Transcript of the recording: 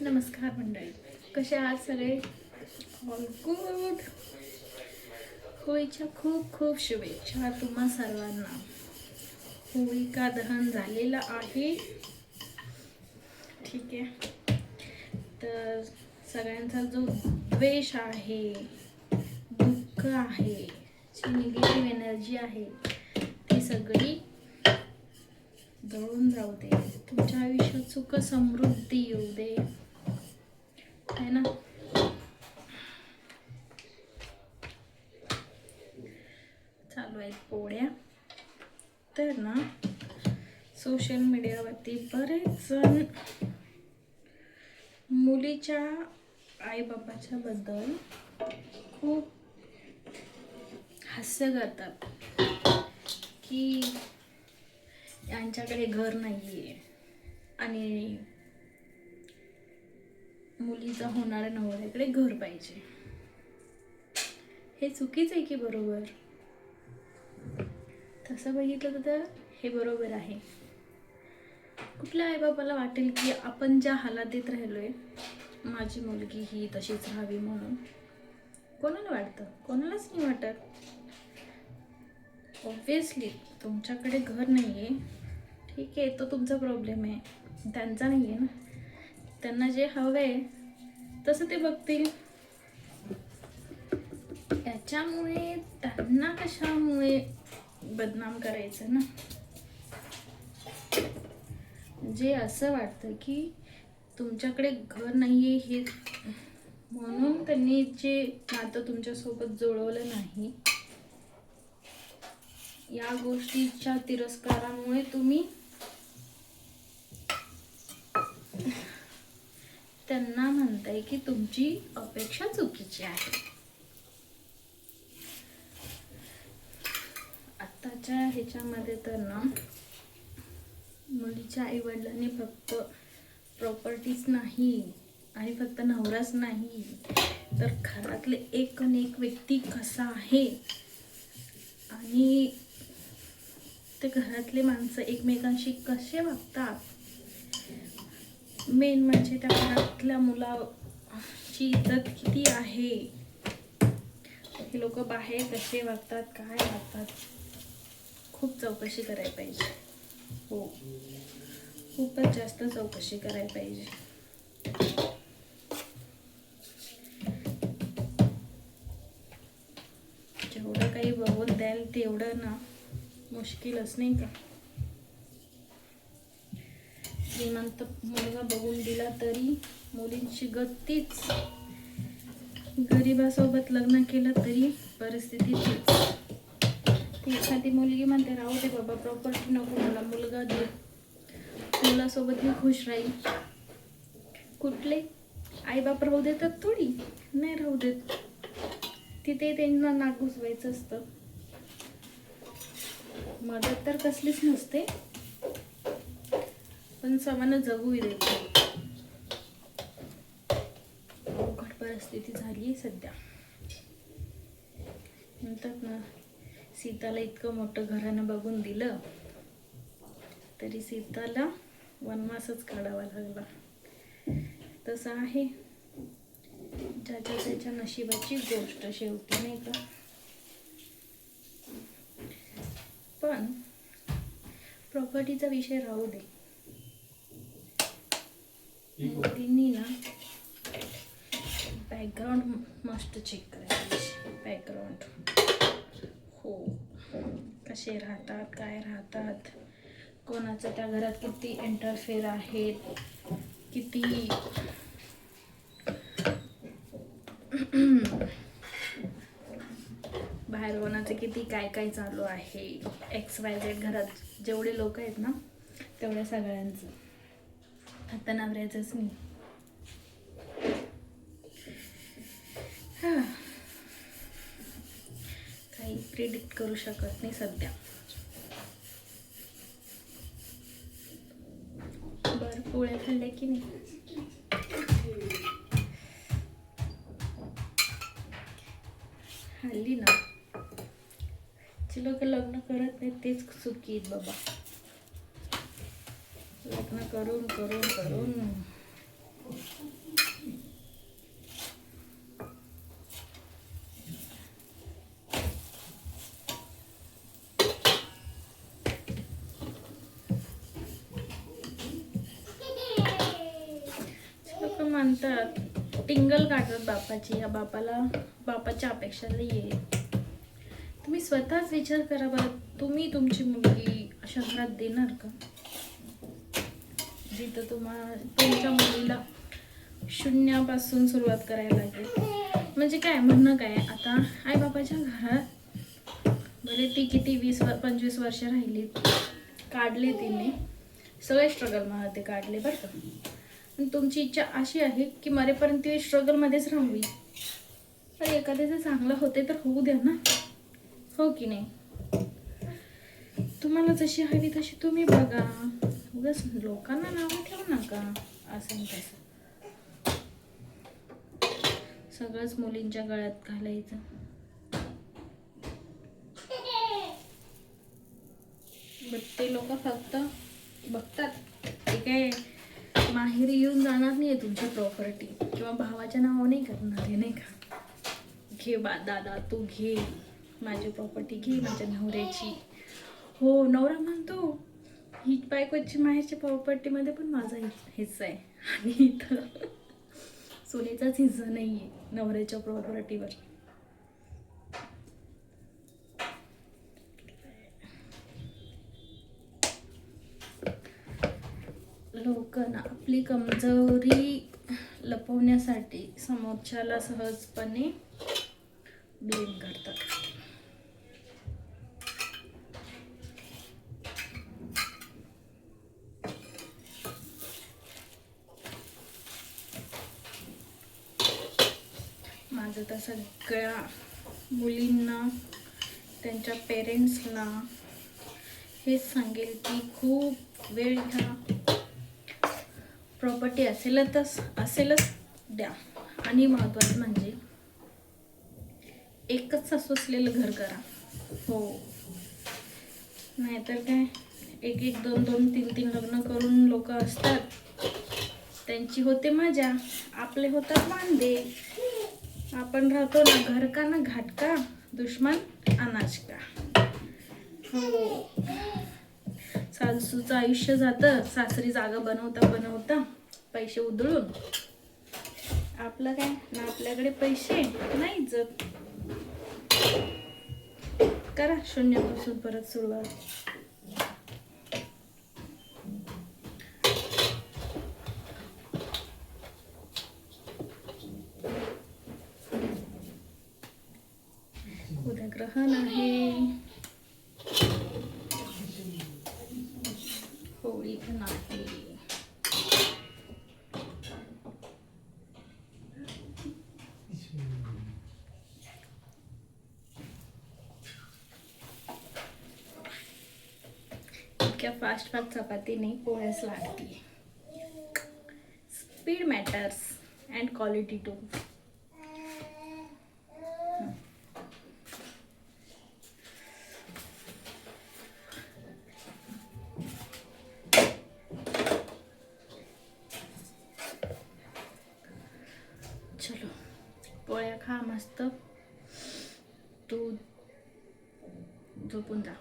नमस्कार मंडळी, कसे आहात सगळे? All good. होळीच्या खूप खूप शुभेच्छा तुम्हा सर्वांना. होळिका दहन झालेलं आहे. ठीक आहे, तर सगळ्यांचा जो द्वेष आहे, दुःख आहे, जी निगेटिव्ह एनर्जी आहे ती सगळी जळून जाऊ दे. तुमच्या आयुष्यात सुख समृद्धी येऊ दे, है ना. चालू आहेत पोळ्या. तर ना सोशल मीडियावरती बरेच जण मुलीच्या आईबापाच्या बद्दल खूप हास्य करतात की यांच्याकडे घर नाही आहे आणि मुलीचा होणाऱ्या नवऱ्याकडे घर पाहिजे. हे चुकीचं आहे की बरोबर? तसं बघितलं तर हे बरोबर आहे. कुठल्या आईबापाला वाटेल की आपण ज्या हालातीत राहिलोय माझी मुलगी ही तशीच राहावी म्हणून? कोणाला वाटतं? कोणालाच नाही वाटत. ऑब्वियसली तुमच्याकडे घर नाही आहे, ठीक आहे, तो तुमचा प्रॉब्लेम आहे, त्यांचा नाही आहे ना. त्यांना जे हवं आहे तसं ते बघतील. त्याच्यामुळे त्यांना कशामुळे बदनाम करायचं ना. जे असं वाटतं की तुमच्याकडे घर नाही आहे हे म्हणून त्यांनी जे नातं तुमच्यासोबत जुळवलं नाही, या गोष्टीच्या तिरस्कारामुळे तुम्ही त्यांना म्हणताय की तुमची अपेक्षा चुकीची आहे. आत्ताच्या ह्याच्यामध्ये तर ना मुलीच्या आईवडिलांनी फक्त प्रॉपर्टीज नाही आणि फक्त नवराच नाही, तर घरातले एक आणि एक व्यक्ती कसा आहे आणि ते घरातले माणसं एकमेकांशी कसे वागतात, मेन म्हणजे त्या घरातल्या मुलाची इज्जत किती आहे, हे लोक बाहेर कसे वागतात, काय वागतात, खूप चौकशी करायला पाहिजे. हो, खूपच जास्त चौकशी करायला पाहिजे. जेवढं काही बघून द्याल तेवढं ना मुश्किलच, नाही का. श्रीमंत मुलगा बघून दिला तरी मुलींची गतीच, गरीबासोबत लग्न केलं तरी परिस्थिती तीच. ती एखादी मुलगी म्हणते राहू दे बाबा, प्रॉपर्टी नको मला, मुलगा दे, मुलासोबत मी खुश राहील. कुठले आईबाप राहू देतात? थोडी नाही राहू देत. तिथे त्यांना नाक घुसवायचं असतं. मदत तर कसलीच नसते, पण समान जगू द्यायचं. अवघड परिस्थिती झाली सध्या. म्हणतात ना, सीताला इतकं मोठं घरानं बघून दिलं तरी सीताला वनवासच काढावा लागला. तसं आहे, ज्याच्या त्याच्या नशिबाची गोष्ट शेवटी, नाही का. पण प्रॉपर्टीचा विषय राहू दे. मुलींनी ना बॅकग्राऊंड मस्ट चेक करायचं. बॅकग्राऊंड, हो, कसे राहतात, काय राहतात, कोणाचं त्या घरात किती इंटरफेअर आहेत, किती बाहेर कोणाचं किती काय काय चालू आहे. XYZ घरात जेवढे लोक आहेत ना तेवढ्या सगळ्यांचं, आता नवऱ्याचंच नाही. काही प्रिडिक्ट करू शकत नाही सध्या. बरं, पोळ्या खाल्ल्या की नाही? हल्ली ना जे लोक लग्न करत नाहीत तेच सुखी आहेत बाबा. लग्न करून करून करून म्हणतात टिंगल काढतात बापाची, या बापाच्या अपेक्षा लई आहे. तुम्ही स्वतःच विचार करा बरं, तुम्ही तुमची मुलगी अशा घरात देणार का जिथं तुमच्या मुलीला शून्यापासून सुरुवात करायला लागेल? म्हणजे काय म्हणणं काय, आता आई बापाच्या घरात भले ती किती 20-25 वर्ष राहिली, काढले तिने सगळे स्ट्रगल मध्ये ते काढले बरं का. पण तुमची इच्छा अशी आहे की मरेपर्यंत ती स्ट्रगलमध्येच राहावी. तर एखाद्याचं चांगलं होते तर होऊ द्या ना, हो की नाही? तुम्हाला जशी हवी तशी तुम्ही बघा, उगाच लोकांना नावं ठेवू नका असं तसं. सगळंच मुलींच्या गळ्यात घालायचं. ते लोक फक्त बघतात, ते काय माहेरी येऊन जाणार नाही तुमची प्रॉपर्टी, किंवा भावाच्या नावावर नाही करणार आहे, नाही का? घे दादा तू घे माझी प्रॉपर्टी, घे माझ्या नवऱ्याची. हो, नवरा म्हणतो ही बायकोची माहेरच्या प्रॉपर्टीमध्ये पण माझा हिस्सा आहे, आणि इथं सोनेचाच हिस्सा नाही आहे नवऱ्याच्या प्रॉपर्टीवर. लोक ना आपली कमजोरी लपवण्यासाठी समोरच्याला सहजपणे ब्लेम करतात. माझं तर सगळ्या मुलींना, त्यांच्या पेरेंट्सला हेच सांगेल की खूप वेळ घ्या, प्रॉपर्टी असेलच द्या, आणि महत्त्वाचं म्हणजे एकच सासू असलेलं घर करा. हो, नाहीतर काय 1-1, 2-2, 3-3 लग्न करून लोक असतात, त्यांची होते मजा, आपले होतात वांदे. आपण राहतो ना घर का ना घाट का, दुश्मन अनाज का. हो, सासूचं आयुष्य जातं, सासरी जागा बनवता पैसे उधळून. आपलं काय ना, आपल्याकडे पैसे नाही इज्जत. करा शून्यापासून परत सुरुवात. उद्या ग्रहण आहे, होळी पण आहे. इतक्या फास्ट चपाती नाही, पोळ्याच लागते. Speed matters and quality too. चलो पोळ्या खा मस्त, तू झोपून जा.